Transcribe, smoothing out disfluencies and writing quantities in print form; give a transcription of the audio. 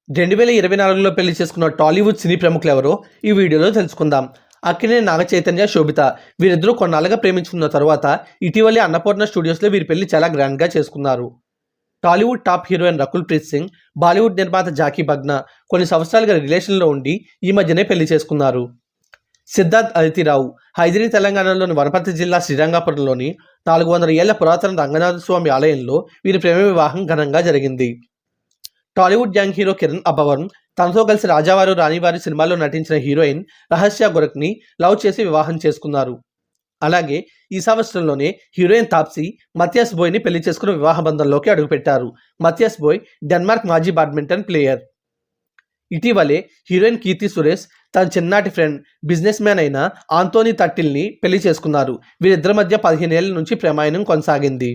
2024లో పెళ్లి చేసుకున్న టాలీవుడ్ సినీ ప్రముఖులెవరో ఈ వీడియోలో తెలుసుకుందాం. అక్కినేని నాగచైతన్య, శోభిత వీరిద్దరూ కొన్నాళ్లుగా ప్రేమించుకున్న తర్వాత ఇటీవలే అన్నపూర్ణ స్టూడియోస్లో వీరి పెళ్లి చాలా గ్రాండ్గా చేసుకున్నారు. Tollywood top heroine Rakul Preet Singh, Bollywood నిర్మాత జాకీ బగ్నా కొన్ని సంవత్సరాలుగా రిలేషన్లో ఉండి ఈ మధ్యనే పెళ్లి చేసుకున్నారు. సిద్ధార్థ్ అదితిరావు హైదరీ తెలంగాణలోని వనపర్తి జిల్లా శ్రీరంగపురంలోని 400 ఏళ్ల పురాతన రంగనాథ స్వామి ఆలయంలో వీరి ప్రేమ వివాహం ఘనంగా జరిగింది. టాలీవుడ్ యంగ్ హీరో కిరణ్ అబ్బవరం తనతో కలిసి రాజావారు రాణివారి సినిమాల్లో నటించిన హీరోయిన్ రహస్య గోరఖ్ని లవ్ చేసి వివాహం చేసుకున్నారు. అలాగే ఈ సంవత్సరంలోనే హీరోయిన్ తాప్సీ మథియాస్ బోయ్ని పెళ్లి చేసుకుని వివాహ బంధంలోకి అడుగుపెట్టారు. మథియాస్ బోయ్ డెన్మార్క్ మాజీ బ్యాడ్మింటన్ ప్లేయర్. ఇటీవలే హీరోయిన్ కీర్తి సురేష్ తన చిన్ననాటి ఫ్రెండ్, బిజినెస్ మ్యాన్ అయిన ఆంటోనీ తట్టిల్ని పెళ్లి చేసుకున్నారు. వీరిద్దరి మధ్య 15 ఏళ్ల నుంచి ప్రేమాయణం కొనసాగింది.